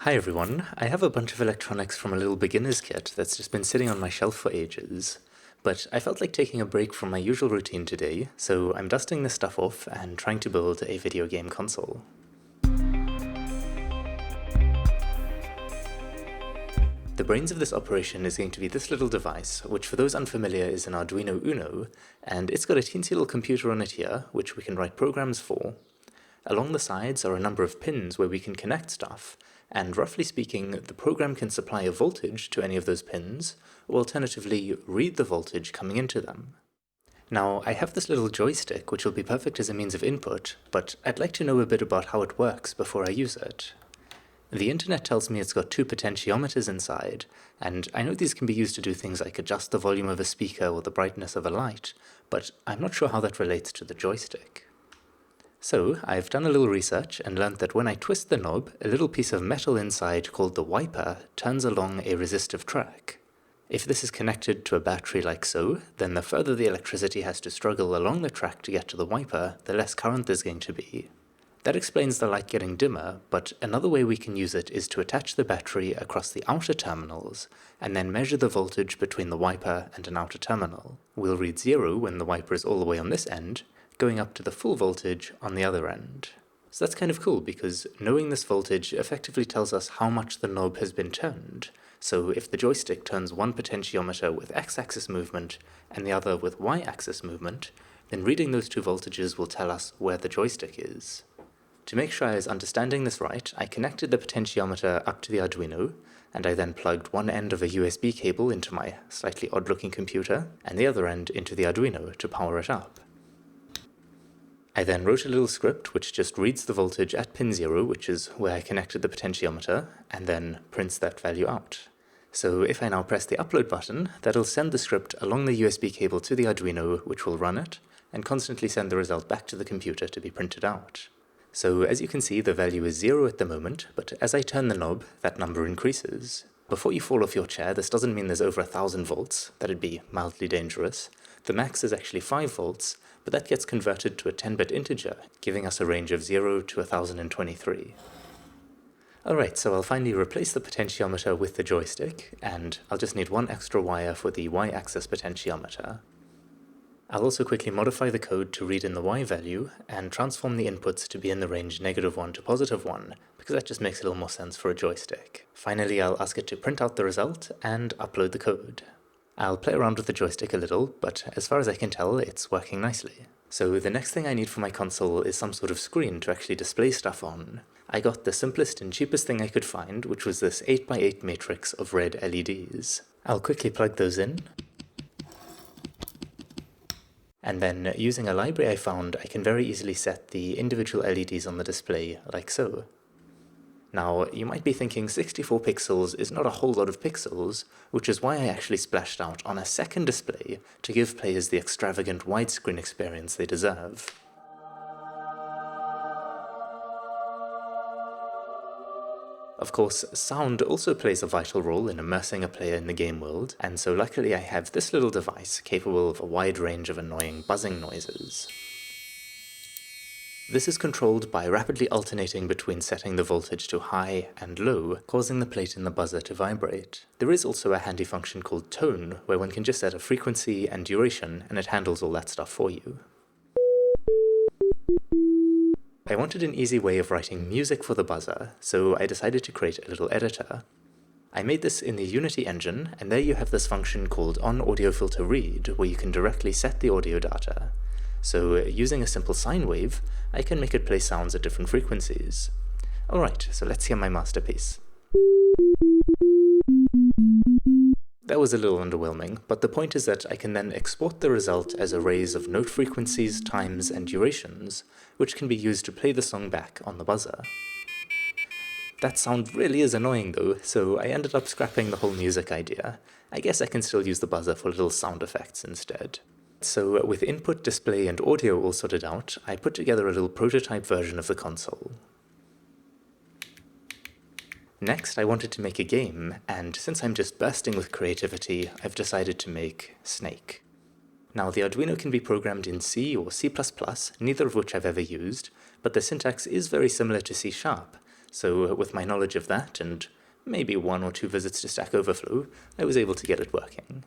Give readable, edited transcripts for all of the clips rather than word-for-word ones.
Hi everyone, I have a bunch of electronics from a little beginner's kit that's just been sitting on my shelf for ages, but I felt like taking a break from my usual routine today, so I'm dusting this stuff off and trying to build a video game console. The brains of this operation is going to be this little device, which for those unfamiliar is an Arduino Uno, and it's got a teensy little computer on it here, which we can write programs for. Along the sides are a number of pins where we can connect stuff, and roughly speaking, the program can supply a voltage to any of those pins, or alternatively read the voltage coming into them. Now, I have this little joystick which will be perfect as a means of input, but I'd like to know a bit about how it works before I use it. The internet tells me it's got two potentiometers inside, and I know these can be used to do things like adjust the volume of a speaker or the brightness of a light, but I'm not sure how that relates to the joystick. So, I've done a little research and learned that when I twist the knob, a little piece of metal inside called the wiper turns along a resistive track. If this is connected to a battery like so, then the further the electricity has to struggle along the track to get to the wiper, the less current there's going to be. That explains the light getting dimmer, but another way we can use it is to attach the battery across the outer terminals, and then measure the voltage between the wiper and an outer terminal. We'll read 0 when the wiper is all the way on this end, going up to the full voltage on the other end. So that's kind of cool, because knowing this voltage effectively tells us how much the knob has been turned. So if the joystick turns one potentiometer with x-axis movement and the other with y-axis movement, then reading those two voltages will tell us where the joystick is. To make sure I was understanding this right, I connected the potentiometer up to the Arduino, and I then plugged one end of a USB cable into my slightly odd-looking computer, and the other end into the Arduino to power it up. I then wrote a little script which just reads the voltage at pin 0, which is where I connected the potentiometer, and then prints that value out. So if I now press the upload button, that'll send the script along the USB cable to the Arduino, which will run it, and constantly send the result back to the computer to be printed out. So as you can see, the value is 0 at the moment, but as I turn the knob, that number increases. Before you fall off your chair, this doesn't mean there's over 1000 volts, that'd be mildly dangerous. The max is actually 5 volts, but that gets converted to a 10-bit integer, giving us a range of 0 to 1023. Alright, so I'll finally replace the potentiometer with the joystick, and I'll just need one extra wire for the y-axis potentiometer. I'll also quickly modify the code to read in the y value, and transform the inputs to be in the range -1 to +1, because that just makes a little more sense for a joystick. Finally, I'll ask it to print out the result, and upload the code. I'll play around with the joystick a little, but as far as I can tell, it's working nicely. So the next thing I need for my console is some sort of screen to actually display stuff on. I got the simplest and cheapest thing I could find, which was this 8x8 matrix of red LEDs. I'll quickly plug those in. And then, using a library I found, I can very easily set the individual LEDs on the display, like so. Now, you might be thinking 64 pixels is not a whole lot of pixels, which is why I actually splashed out on a second display to give players the extravagant widescreen experience they deserve. Of course, sound also plays a vital role in immersing a player in the game world, and so luckily I have this little device capable of a wide range of annoying buzzing noises. This is controlled by rapidly alternating between setting the voltage to high and low, causing the plate in the buzzer to vibrate. There is also a handy function called tone, where one can just set a frequency and duration, and it handles all that stuff for you. I wanted an easy way of writing music for the buzzer, so I decided to create a little editor. I made this in the Unity engine, and there you have this function called onAudioFilterRead, where you can directly set the audio data. So using a simple sine wave, I can make it play sounds at different frequencies. Alright, so let's hear my masterpiece. That was a little underwhelming, but the point is that I can then export the result as arrays of note frequencies, times, and durations, which can be used to play the song back on the buzzer. That sound really is annoying though, so I ended up scrapping the whole music idea. I guess I can still use the buzzer for little sound effects instead. So with input, display, and audio all sorted out, I put together a little prototype version of the console. Next, I wanted to make a game, and since I'm just bursting with creativity, I've decided to make Snake. Now, the Arduino can be programmed in C or C++, neither of which I've ever used, but the syntax is very similar to C#, So with my knowledge of that, and maybe 1 or 2 visits to Stack Overflow, I was able to get it working.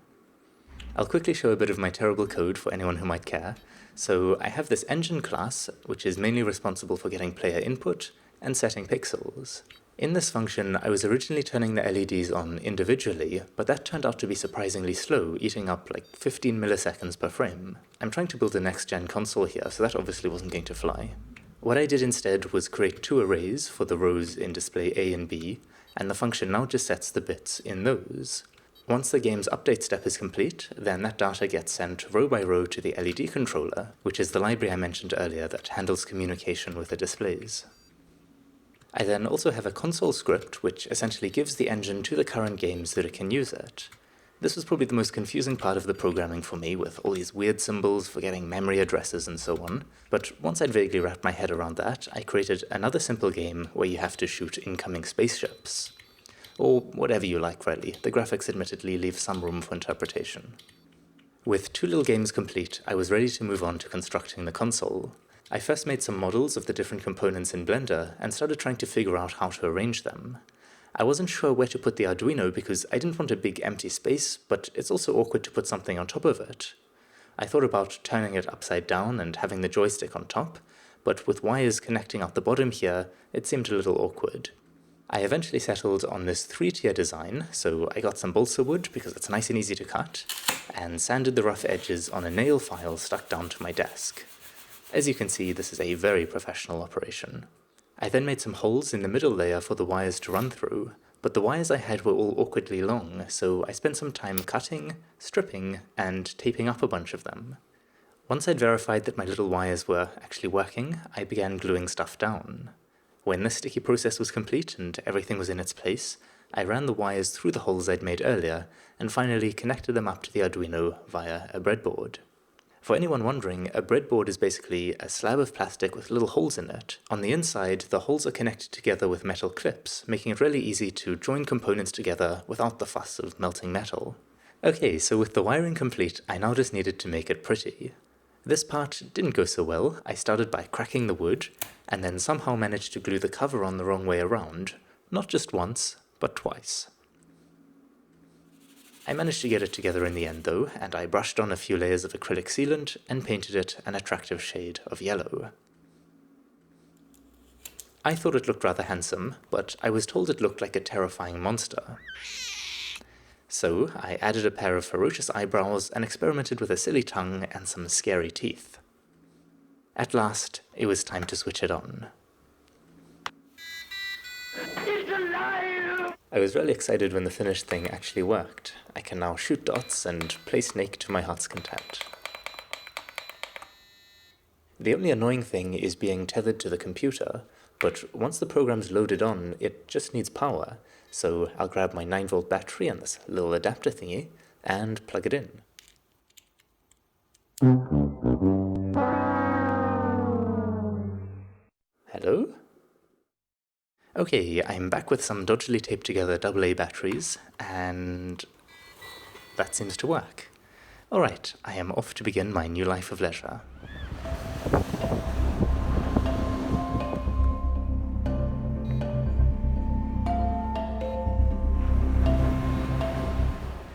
I'll quickly show a bit of my terrible code for anyone who might care. So I have this engine class, which is mainly responsible for getting player input and setting pixels. In this function, I was originally turning the LEDs on individually, but that turned out to be surprisingly slow, eating up like 15 milliseconds per frame. I'm trying to build a next-gen console here, so that obviously wasn't going to fly. What I did instead was create 2 arrays for the rows in display A and B, and the function now just sets the bits in those. Once the game's update step is complete, then that data gets sent row by row to the LED controller, which is the library I mentioned earlier that handles communication with the displays. I then also have a console script which essentially gives the engine to the current game so that it can use it. This was probably the most confusing part of the programming for me, with all these weird symbols for getting memory addresses and so on, but once I'd vaguely wrapped my head around that, I created another simple game where you have to shoot incoming spaceships. Or whatever you like, really. The graphics admittedly leave some room for interpretation. With 2 little games complete, I was ready to move on to constructing the console. I first made some models of the different components in Blender and started trying to figure out how to arrange them. I wasn't sure where to put the Arduino because I didn't want a big empty space, but it's also awkward to put something on top of it. I thought about turning it upside down and having the joystick on top, but with wires connecting out the bottom here, it seemed a little awkward. I eventually settled on this 3-tier design, so I got some balsa wood because it's nice and easy to cut, and sanded the rough edges on a nail file stuck down to my desk. As you can see, this is a very professional operation. I then made some holes in the middle layer for the wires to run through, but the wires I had were all awkwardly long, so I spent some time cutting, stripping, and taping up a bunch of them. Once I'd verified that my little wires were actually working, I began gluing stuff down. When the sticky process was complete and everything was in its place, I ran the wires through the holes I'd made earlier, and finally connected them up to the Arduino via a breadboard. For anyone wondering, a breadboard is basically a slab of plastic with little holes in it. On the inside, the holes are connected together with metal clips, making it really easy to join components together without the fuss of melting metal. Okay, so with the wiring complete, I now just needed to make it pretty. This part didn't go so well. I started by cracking the wood, and then somehow managed to glue the cover on the wrong way around, not just once, but twice. I managed to get it together in the end though, and I brushed on a few layers of acrylic sealant and painted it an attractive shade of yellow. I thought it looked rather handsome, but I was told it looked like a terrifying monster. So I added a pair of ferocious eyebrows and experimented with a silly tongue and some scary teeth. At last, it was time to switch it on. It's alive! I was really excited when the finished thing actually worked. I can now shoot dots and play Snake to my heart's content. The only annoying thing is being tethered to the computer, but once the program's loaded on, it just needs power, so I'll grab my 9-volt battery and this little adapter thingy and plug it in. Hello? Okay, I'm back with some dodgily taped together AA batteries, and that seems to work. Alright, I am off to begin my new life of leisure.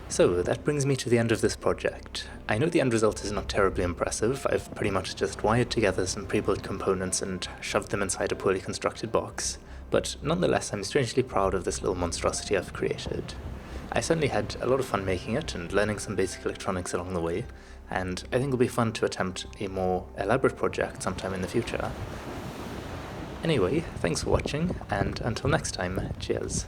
So that brings me to the end of this project. I know the end result is not terribly impressive. I've pretty much just wired together some pre-built components and shoved them inside a poorly constructed box, but nonetheless I'm strangely proud of this little monstrosity I've created. I certainly had a lot of fun making it and learning some basic electronics along the way, and I think it'll be fun to attempt a more elaborate project sometime in the future. Anyway, thanks for watching, and until next time, cheers.